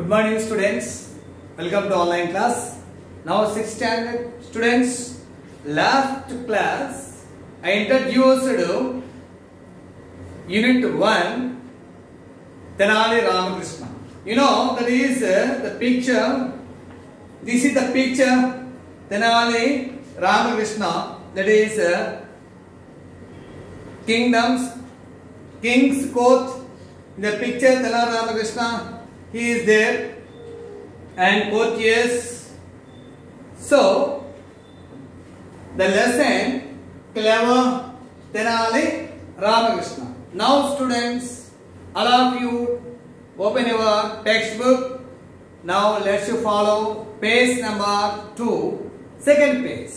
Good morning students, welcome to online class. Now 6th standard students, last class I introduced unit 1 Tenali Ramakrishna. You know that is the picture, this is the picture Tenali Ramakrishna, that is King's Court. In the picture Tenali Ramakrishna, he is there and courtiers. So the lesson clever Tenali Ramakrishna. Now students, all of you open your textbook. Now let's you follow page number 2, second page.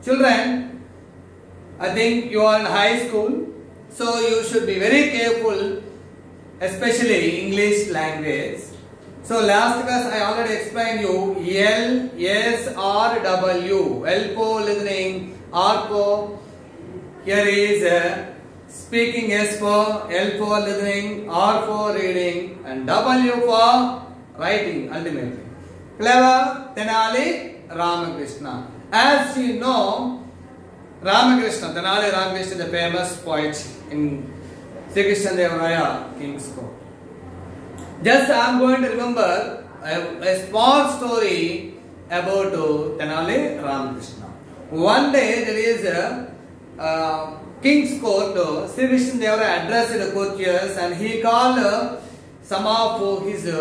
Children, I think you are in high school, so you should be very careful, especially English language. So last class I already explained you L, S, R, W. L for listening, R for here is speaking, S for, L for listening, R for reading, and W for writing ultimately. Clever Tenali Ramakrishna. As you know, Ramakrishna, Tenali Ramakrishna is the famous poet in Sri Krishnadeva Raya King's Court. Just I am going to remember a small story about Tenali Ramakrishna. One day there is a King's Court, Sri Krishnadeva Raya addressed the courtiers and he called some of his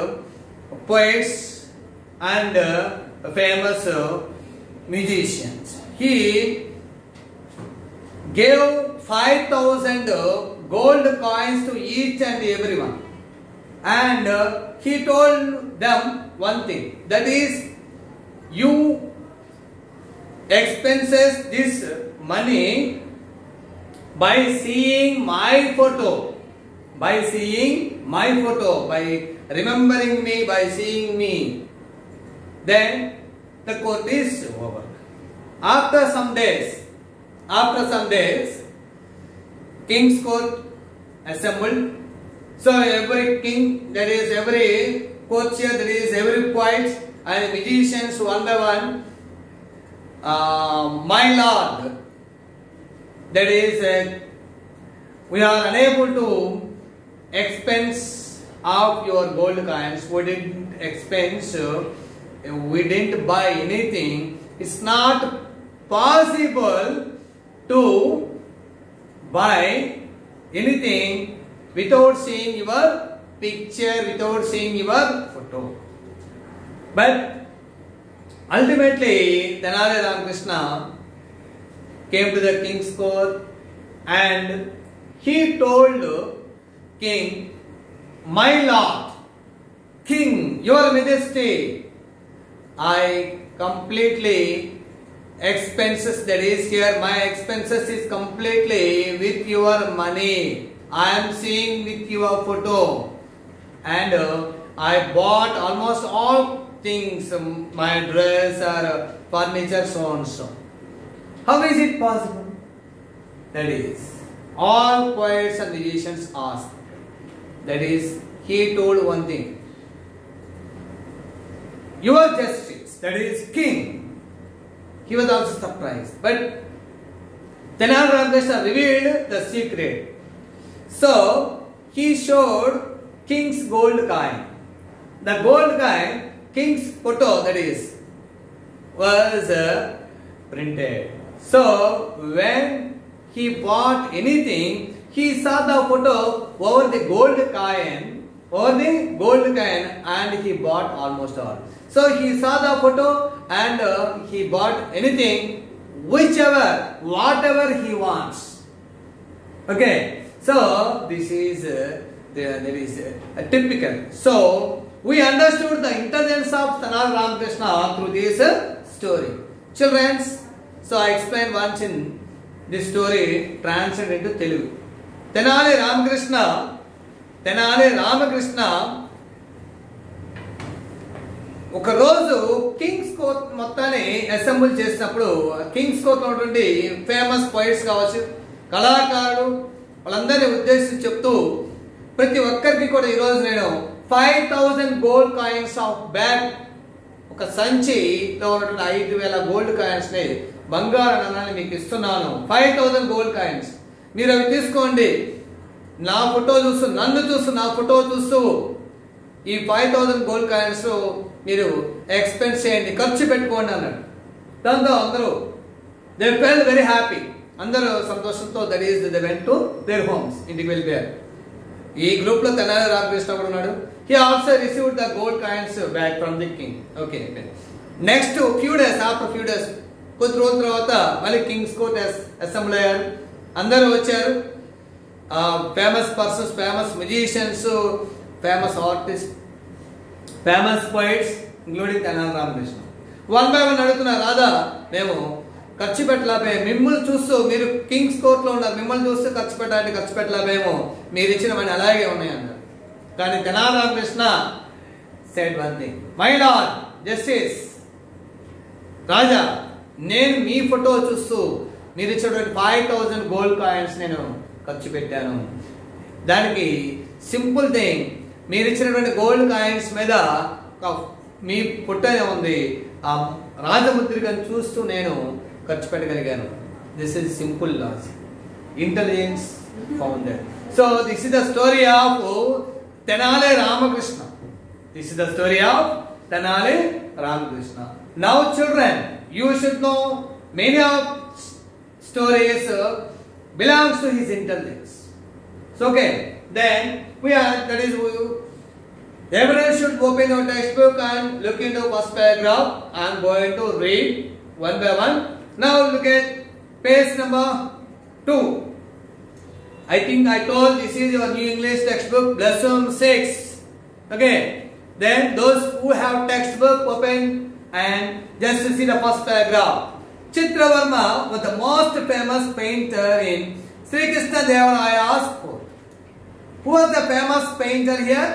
poets and famous musicians. He gave 5,000 gold coins to each and everyone. And he told them one thing, that is, you expenses this money by seeing my photo, by remembering me, by seeing me. Then the court is over. After some days, King's Court assembled. So every king, that is every courtier, that is every poet and musicians one by one, my lord, that is we are unable to expense of your gold coins. We didn't expense, we didn't buy anything. It's not possible to buy anything without seeing your picture, without seeing your photo. But ultimately, Tenali Ramakrishna came to the King's Court and he told King, my lord, King, your majesty, I completely expenses, that is here, my expenses is completely with your money. I am seeing with your photo and I bought almost all things, my dress or furniture, so and so. How is it possible? That is, all poets and musicians asked. That is, he told one thing. Your justice, that is king. He was also surprised. But Tenali Ramakrishna revealed the secret. So he showed King's gold coin. The gold coin, King's photo, that is, was printed. So when he bought anything, he saw the photo over the gold coin, and he bought almost all. So he saw the photo and he bought anything, whatever he wants. Okay. So this is a typical. So we understood the intelligence of Tenali Ramakrishna through this story. Children, so I explained once in this story translated into Telugu. Tenali Ramakrishna ఒక రోజు Kings court మొత్తాన్ని assemble చేసినప్పుడు Kings court లో ఉన్నటువంటి famous poets కావచ్చు, కళాకారులు, వాళ్ళందరినీ ఉద్దేశించి చెప్తూ ప్రతి ఒక్కరికి కూడా ఈరోజు నేను 5,000 gold coins of bag. ఒక సంచిలో ఉన్నటువంటి 5,000 గోల్డ్ కాయిన్స్ ని బంగారు నాణాన్ని మీకు ఇస్తున్నాను. 5,000 గోల్డ్ కాయిన్స్. మీరు అవి తీసుకోండి. నా ఫోటో చూస్తూ, నన్ను చూస్తూ, నా ఫోటో చూస్తూ ఈ 5,000 గోల్డ్ కాయిన్స్ మీరు ఎక్స్పెన్స్ చేయండి, ఖర్చు పెట్టుకోండి అన్నాడు. దాంతో అందరూ దే ఫెల్ వెరీ హ్యాపీ. అందరూ సంతోషంతో that is they went to their homes, ఇంటికి వెళ్ళిపోయారు. ఈ గ్రూప్ లో తెనాలి రామకృష్ణ కూడా ఉన్నాడు. He also received the gold coins back from the king. Okay. Next few days, after few days, కొద్ది రోజుల తర్వాత మళ్ళీ కింగ్స్ కోర్ట్ అసెంబ్లీ అయ్యారు. అందరూ వచ్చారు. Famous persons, famous musicians, famous artist, famous poets including Tenali Ramakrishna. One by one అడుగుతున్నారు, రాదా మేము ఖర్చు పెట్టలేకపోయాము, మిమ్మల్ని చూస్తూ, మీరు కింగ్స్ కోర్ట్ లో ఉన్నారు, మిమ్మల్ని చూస్తూ ఖర్చు పెట్టలేకపోయాము, మీరు ఇచ్చిన మనీ అలాగే ఉన్నాయి అన్నారు. కానీ Tenali Ramakrishna said one thing, my lord justice, రాజా, నేను మీ ఫోటో చూస్తూ మీరు ఇచ్చినటువంటి 5,000 గోల్డ్ కాయిన్స్ నేను ఖర్చు పెట్టాను. దానికి సింపుల్ థింగ్, మీరు ఇచ్చినటువంటి గోల్డ్ కాయిన్స్ మీద మీ ఫోటో ఉంది, ఆ రాజముద్రికను చూస్తూ నేను ఖర్చు పెట్టగలిగాను. This is simple logic, intelligence found there. So this is the story of Tenali Ramakrishna. This is the story of Tenali Ramakrishna. Now children, you should know many of stories belongs to his intelligence. So okay, then everyone should open your textbook and look into first paragraph. I am going to read one by one. Now look at page number 2. I think I told this is your new English textbook, lesson 6. Okay. Then those who have textbook open and just to see the first paragraph. Chitravarma was the most famous painter in Sri Krishna Devaraya's court. Who was the famous painter here?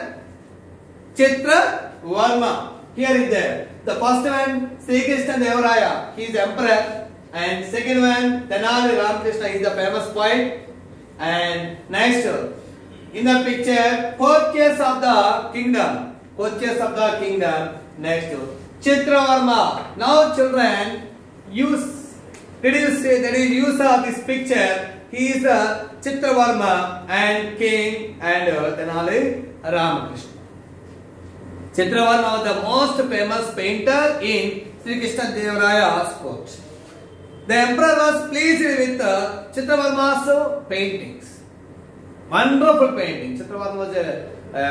Chitravarma. Here is there. The first one, Sri Krishna Devaraya, he is emperor, and second one, Tenali Ramakrishna, he is the famous poet. And next, in the picture, courtiers of the kingdom. Courtiers of the kingdom. Next, Chitravarma. Now, children, use of this picture. He is Chitravarma and king and Tenali Ramakrishna. Chitravarma was the most famous painter in Sri Krishna Devaraya's court. The emperor was pleased with Chitravarma's paintings. Wonderful painting. Chitravarma was a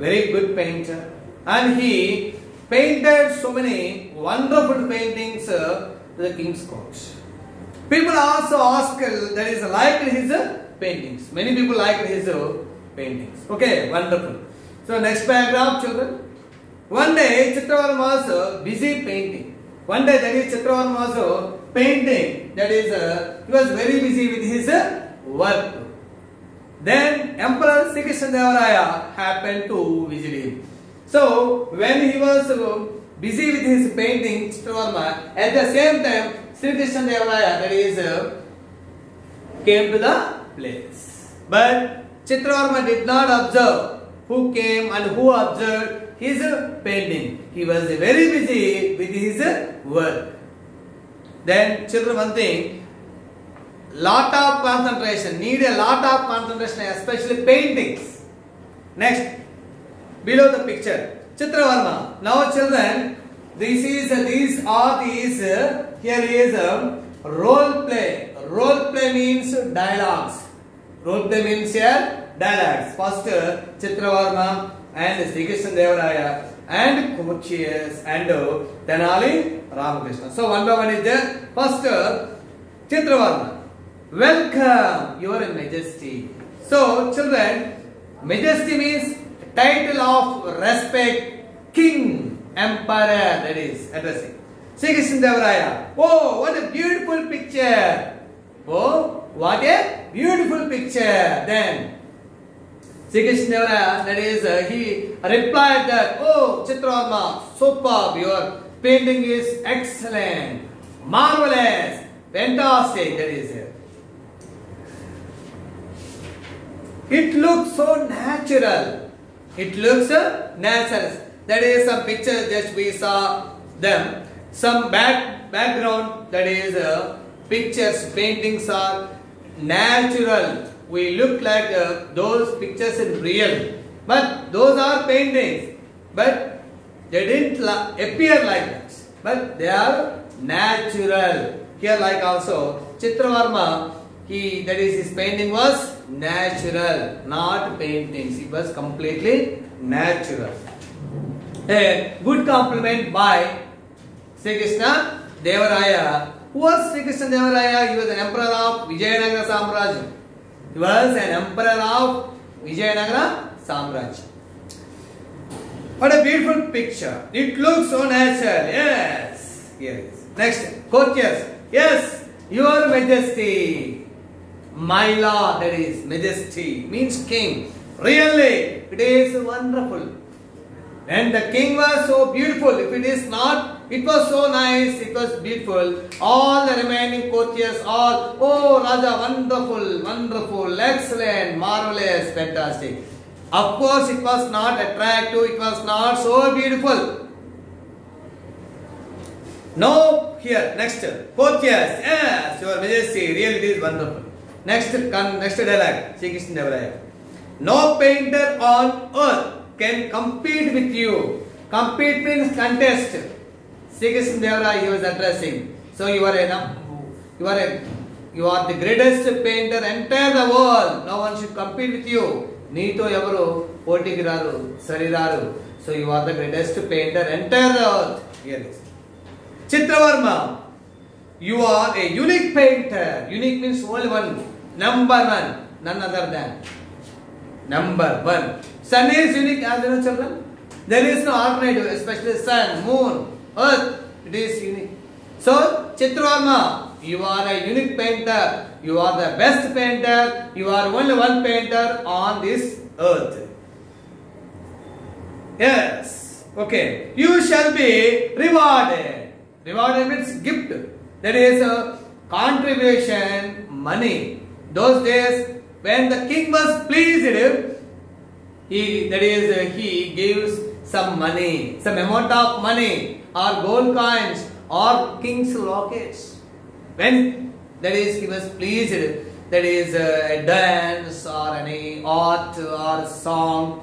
very good painter, and he painted so many wonderful paintings to the king's court. People also asked, that is, liked his paintings. Many people liked his paintings. Okay, wonderful. So next paragraph, children. One day Chitravarma was busy painting. One day that is Chitravarma was painting, that is he was very busy with his work. Then Emperor Sri Krishna Devaraya happened to visit him. So when he was busy with his painting, Chitravarma, at the same time Sri Krishna Devaraya, that is came to the place. But Chitravarma did not observe who came and who observed his painting. He was very busy with his work. Then children, one thing, lot of concentration, need a lot of concentration, especially paintings. Next, below the picture, Chitravarma. Now children, these are here is role play. Role play means dialogues. Role play means here dialogues. First Chitravarma and Sri Krishna Devaraya and courtiers and Tenali Ramakrishna. So one by one is there. First Chitravarma. Welcome, your majesty. So children, majesty means title of respect, king, emperor, that is addressing. Sri Krishna Devaraya. Oh, what a beautiful picture. Oh, what a beautiful picture. Then Sri Krishna Devaraya, that is, he replied that, oh, Chitravarma, superb, your painting is excellent, marvelous, fantastic, that is it. It looks so natural. It looks natural. That is some pictures just we saw them. Some background, that is pictures, paintings are natural. We look like those pictures in real. But those are paintings. But they didn't appear like that. But they are natural. Here like also Chitravarma, that is his painting was natural, not paintings. It was completely natural. A good compliment by Sri Krishna Devaraya. Who was Sri Krishna Devaraya? He was an emperor of Vijayanagara Samrajya. He was an emperor of Vijayanagara Samrajya. What a beautiful picture. It looks so natural. Yes. Here it is. Next. Courtiers. Yes. Your Majesty. My lord, that is majesty, means king. Really, it is wonderful. And the king was so beautiful. If it is not, it was so nice, it was beautiful. All the remaining courtiers, all, oh Raja, wonderful, wonderful, excellent, marvelous, fantastic. Of course, it was not attractive, it was not so beautiful. No, here, next, courtiers, yes, your majesty, really it is wonderful. Next dialogue, Sri Krishna Devaraya. No painter on earth can compete with you. Compete means contest. Sri Krishna Devaraya he was addressing. So you are the greatest painter entire the world. No one should compete with you. Neeto yavaru potiki raru, sari raru. So you are the greatest painter entire the earth. Here it is. Chitravarma, you are a unique painter. Unique means only one. Number one, none other than. Number one. Sun is unique, as you know, children. There is no alternative, especially sun, moon, earth. It is unique. So, Chitravarma, you are a unique painter. You are the best painter. You are only one painter on this earth. Yes. Okay. You shall be rewarded. Rewarded means gift. That is a contribution, money. Those days, when the king was pleased, he gives some money, some amount of money, or gold coins, or king's lockets. When he was pleased, that is a dance or any art or song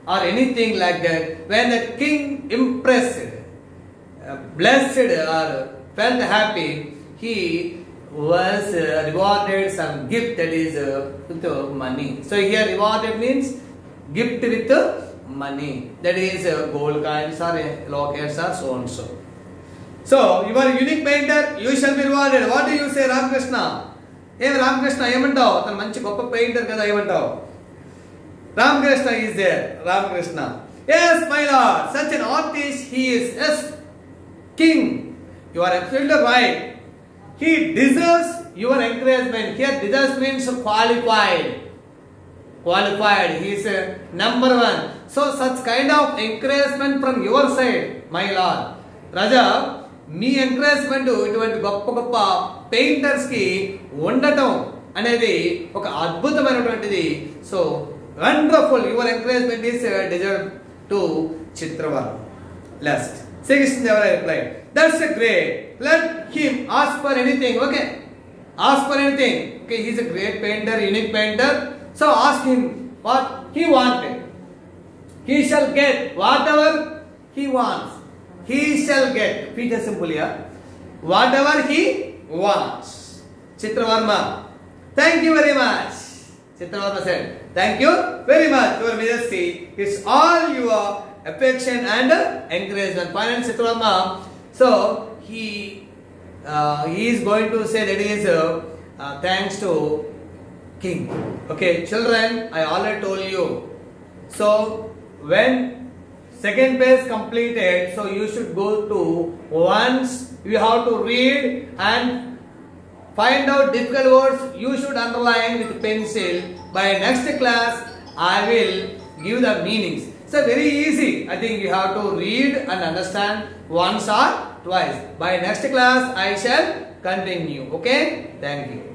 or anything like that. When the king impressed, blessed or felt happy, he was rewarded some gift, that is with money. So here rewarded means gift with money, that is gold coins or lockets or so and so. So you are a unique painter, you shall be rewarded. What do you say, Ramakrishna? Hey Ramakrishna, emantavu? Tanu manchi goppa painter kada emantavu? Ramakrishna is there. Ramakrishna. Yes, my lord, such an artist he is. Yes, king. You are absolutely right. He deserves your encouragement. Here deserves means qualified. Qualified. He is number one. So such kind of encouragement from your side, my lord. Raja, me encouragement ఇటువంటి గొప్ప గొప్ప painters కి ఉండటం అనేది ఒక అద్భుతమైనటువంటిది. So wonderful, your encouragement is deserve to Chitravarma. Last. Sri Krishna Devaraya replied, that's a great. Let him ask for anything. Okay. Ask for anything. Okay, he is a great painter, unique painter. So ask him what he wanted. He shall get whatever he wants. He shall get. Future simple here. Whatever he wants. Chitravarma. Thank you very much. Chitravarma said, thank you very much, Your Majesty. It's all your affection and encouragement. Finally, Chitravarma, so he is going to say that is thanks to king. Okay, children, I already told you. So when second page completed, so you should go to once you have to read and find out difficult words. You should underline with pencil. By next class, I will give the meanings. So very easy. I think you have to read and understand once or twice. By next class, I shall continue. Okay? Thank you.